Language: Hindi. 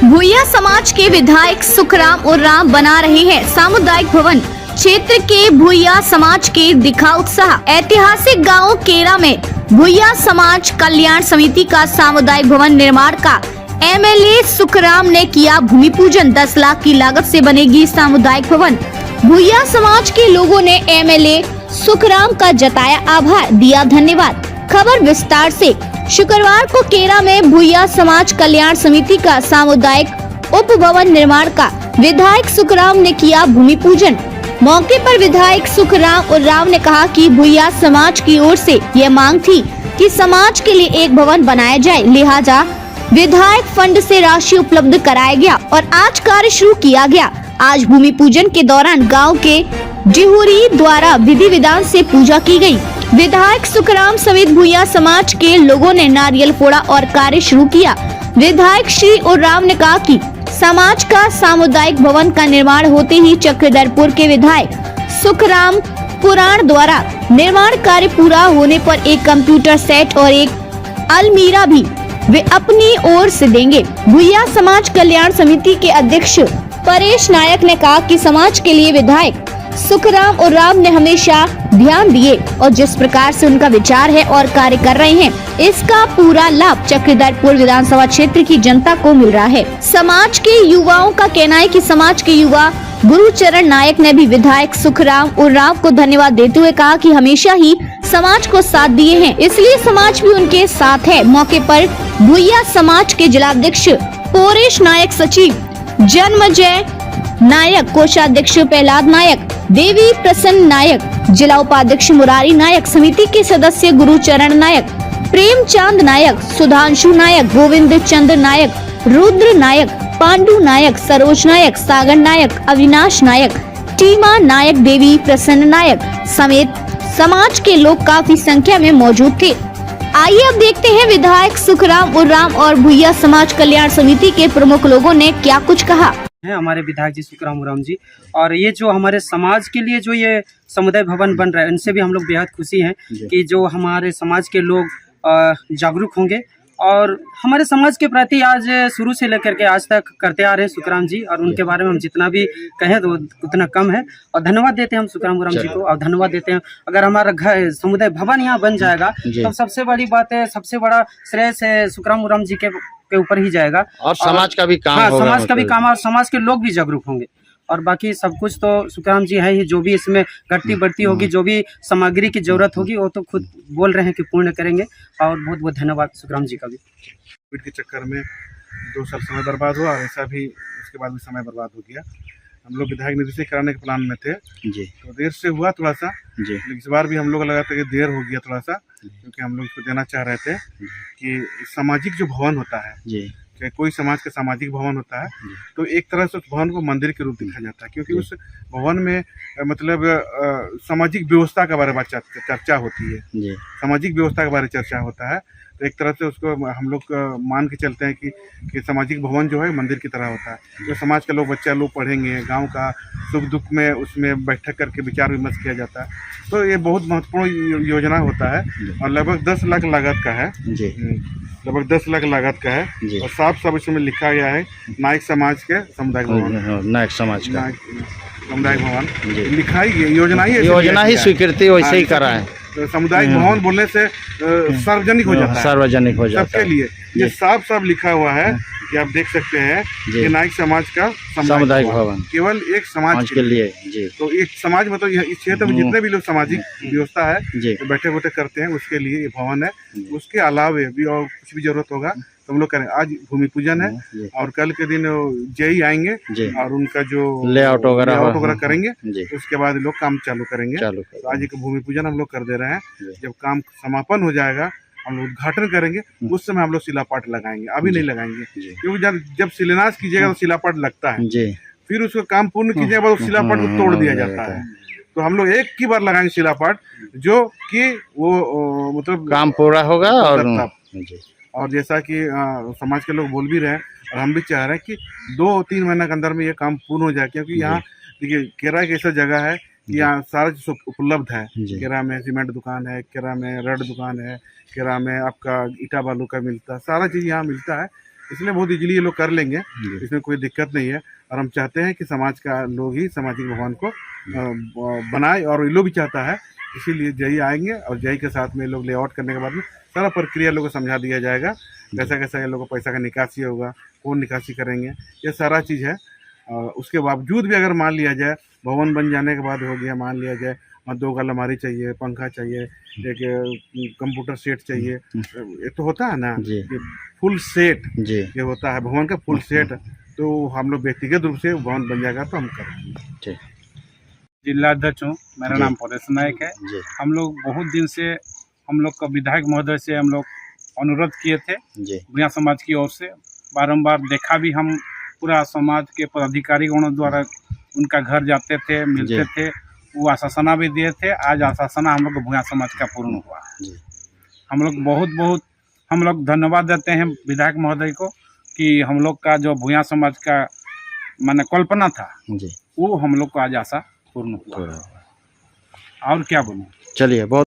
भूया समाज के विधायक सुखराम उरांव बना रहे हैं सामुदायिक भवन। क्षेत्र के भूया समाज के दिखा उत्साह। ऐतिहासिक गांव केरा में भूया समाज कल्याण समिति का सामुदायिक भवन निर्माण का एमएलए सुखराम ने किया भूमि पूजन। 10 लाख की लागत से बनेगी सामुदायिक भवन। भूया समाज के लोगों ने एमएलए सुखराम का जताया आभार, दिया धन्यवाद। खबर विस्तार से। शुक्रवार को केरा में भूया समाज कल्याण समिति का सामुदायिक उप भवन निर्माण का विधायक सुखराम ने किया भूमि पूजन। मौके पर विधायक सुखराम उरांव ने कहा कि भूया समाज की ओर से यह मांग थी कि समाज के लिए एक भवन बनाया जाए, लिहाजा विधायक फंड से राशि उपलब्ध कराया गया और आज कार्य शुरू किया गया। आज भूमि पूजन के दौरान गांव के डिहुरी द्वारा विधि विधान से पूजा की गई। विधायक सुखराम समेत भूया समाज के लोगों ने नारियल फोड़ा और कार्य शुरू किया। विधायक श्री उरांव ने कहा कि समाज का सामुदायिक भवन का निर्माण होते ही चक्रधरपुर के विधायक सुखराम पुराण द्वारा निर्माण कार्य पूरा होने पर एक कंप्यूटर सेट और एक अलमीरा भी वे अपनी ओर से देंगे। भूया समाज कल्याण समिति के अध्यक्ष परेश नायक ने कहा कि समाज के लिए विधायक सुखराम उरांव ने हमेशा ध्यान दिए और जिस प्रकार से उनका विचार है और कार्य कर रहे हैं, इसका पूरा लाभ चक्रधरपुर विधानसभा क्षेत्र की जनता को मिल रहा है। समाज के युवाओं का कहना है कि समाज के युवा गुरुचरण नायक ने भी विधायक सुखराम उरांव को धन्यवाद देते हुए कहा कि हमेशा ही समाज को साथ दिए हैं, इसलिए समाज भी उनके साथ है। मौके पर भूया समाज के जिलाध्यक्ष परेश नायक, सचिव जन्मजय नायक, कोषाध्यक्ष प्रहलाद नायक, देवी प्रसन्न नायक, जिला उपाध्यक्ष मुरारी नायक, समिति के सदस्य गुरुचरण नायक, प्रेमचंद नायक, सुधांशु नायक, गोविंद चंद्र नायक, रुद्र नायक, पांडु नायक, सरोज नायक, सागर नायक, अविनाश नायक, टीमा नायक, देवी प्रसन्न नायक समेत समाज के लोग काफी संख्या में मौजूद थे। आइए अब देखते हैं विधायक सुखराम उरांव और भूया समाज कल्याण समिति के प्रमुख लोगों ने क्या कुछ कहा है। हमारे विधायक जी सुखराम उरांव जी, और ये जो हमारे समाज के लिए जो ये समुदाय भवन बन रहा है, उनसे भी हम लोग बेहद खुशी हैं कि जो हमारे समाज के लोग जागरूक होंगे और हमारे समाज के प्रति आज शुरू से लेकर के आज तक करते आ रहे हैं सुखराम जी, और उनके बारे में हम जितना भी कहें तो उतना कम है। और धन्यवाद देते हैं हम सुखराम उरांव जी को, और धन्यवाद देते हैं अगर हमारा घर समुदाय भवन यहाँ बन जाएगा तो सबसे बड़ी बात है, सबसे बड़ा श्रेय से सुखराम उरांव जी के ऊपर ही जाएगा और समाज का भी काम होगा, समाज का भी काम और समाज के लोग भी जागरूक होंगे। और बाकी सब कुछ तो सुखराम जी है ही, जो भी इसमें घटती बढ़ती होगी, जो भी सामग्री की जरूरत होगी वो तो खुद बोल रहे हैं कि पूर्ण करेंगे। और बहुत बहुत धन्यवाद सुखराम जी का भी। कोविड के चक्कर में 2 साल समय बर्बाद हुआ और ऐसा भी उसके बाद भी समय बर्बाद हो गया। हम लोग विधायक निधि से कराने के प्लान में थे जी, तो देर से हुआ थोड़ा सा जी, लेकिन इस बार भी हम लोग लगा था कि देर हो गया थोड़ा सा, क्योंकि हम लोग इसको देना चाह रहे थे कि सामाजिक जो भवन होता है जी, चाहे कोई समाज का सामाजिक भवन होता है तो एक तरह से उस भवन को मंदिर के रूप दिखा जाता है, क्योंकि उस भवन में मतलब सामाजिक व्यवस्था के बारे में चर्चा होती है, सामाजिक व्यवस्था के बारे में चर्चा होता है। तो एक तरह से उसको हम लोग मान के चलते हैं कि सामाजिक भवन जो है मंदिर की तरह होता है, जो समाज के लोग बच्चा लोग पढ़ेंगे, गांव का सुख दुख में उसमें बैठक करके विचार विमर्श किया जाता है। तो ये बहुत महत्वपूर्ण योजना होता है और लगभग 10 लाख लागत का है जी, लगभग 10 लाख लागत का है। और साफ साफ इसमें लिखा गया है नायक समाज के सामुदायिक भवन, नायक समाज का सामुदायिक भवन लिखा ही, योजना ही स्वीकृति वैसे ही करा है। सामुदायिक भवन बोलने से सार्वजनिक हो जाता है, सार्वजनिक हो जाता है सबके लिए। ये साफ साफ लिखा हुआ है कि आप देख सकते हैं कि नायक समाज का सामुदायिक भवन केवल एक समाज के लिए जी। तो एक समाज मतलब इस क्षेत्र में जितने भी लोग सामाजिक व्यवस्था है तो बैठे बैठे करते हैं, उसके लिए ये भवन है। उसके अलावे भी और कुछ भी जरूरत होगा तो हम लोग करें। आज भूमि पूजन है और कल के दिन जेई आएंगे और उनका जो लेआउट वगैरह करेंगे, उसके बाद लोग काम चालू करेंगे। तो आज एक भूमि पूजन हम लोग कर दे रहे हैं। जब काम समापन हो जाएगा हम लोग उद्घाटन करेंगे, उस समय हम लोग शिलापाट लगाएंगे, अभी नहीं लगाएंगे, क्योंकि जब शिलान्यास कीजिएगा तो शिलापाट लगता है, फिर उसका काम पूर्ण कीजिएगा बाद उस शिलापाट को तोड़ दिया जाता है। तो हम लोग एक ही बार लगाएंगे शिलापाट, जो कि वो मतलब काम पूरा होगा। और जैसा कि समाज के लोग बोल भी रहे हैं और हम भी चाह रहे हैं कि 2-3 महीने के अंदर में ये काम पूर्ण हो जाए, क्योंकि यहाँ देखिए केरा एक ऐसा जगह है कि यहाँ सारा चीज उपलब्ध है। केरा में सीमेंट दुकान है, केरा में रड दुकान है, केरा में आपका ईटा बालू का मिलता है, सारा चीज़ यहाँ मिलता है। इसलिए बहुत इजीली ये लोग कर लेंगे, जी। इसमें कोई दिक्कत नहीं है। और हम चाहते हैं कि समाज का लोग ही सामाजिक भवन को बनाए, और ये लोग भी चाहता है, इसीलिए जय आएंगे और जय के साथ में ये लोग लेआउट करने के बाद में सारा प्रक्रिया लोगों को समझा दिया जाएगा, कैसा कैसा ये लोगों को पैसा का निकासी होगा, कौन निकासी करेंगे, ये सारा चीज़ है। और उसके बावजूद भी अगर मान लिया जाए भवन बन जाने के बाद हो गया, मान लिया जाए 2 अलमारी चाहिए, पंखा चाहिए, एक कंप्यूटर सेट चाहिए, ये तो होता है ना जी। ये फुल सेट जी। ये होता है भवन का फुल सेट, तो हम लोग व्यक्तिगत रूप से भवन बन जाएगा तो हम करेंगे। ठीक। जिलाध्यक्ष हूँ, मेरा जी। नाम परेश नायक है। जी। हम लोग बहुत दिन से हम लोग का विधायक महोदय से हम लोग अनुरोध किए थे, जी। भूया समाज की ओर से बारंबार देखा भी, हम पूरा समाज के पदाधिकारी गणों द्वारा उनका घर जाते थे, मिलते थे, वो आश्वासना भी दिए थे। आज आश्वासना हम लोग को भूया समाज का पूर्ण हुआ। जी। हम लोग बहुत हम लोग धन्यवाद देते हैं विधायक महोदय को कि हम लोग का जो भूया समाज का माने कल्पना था, जी। वो हम लोग को आज आशा पूर्ण हुआ। और क्या बोलूं। चलिए, बहुत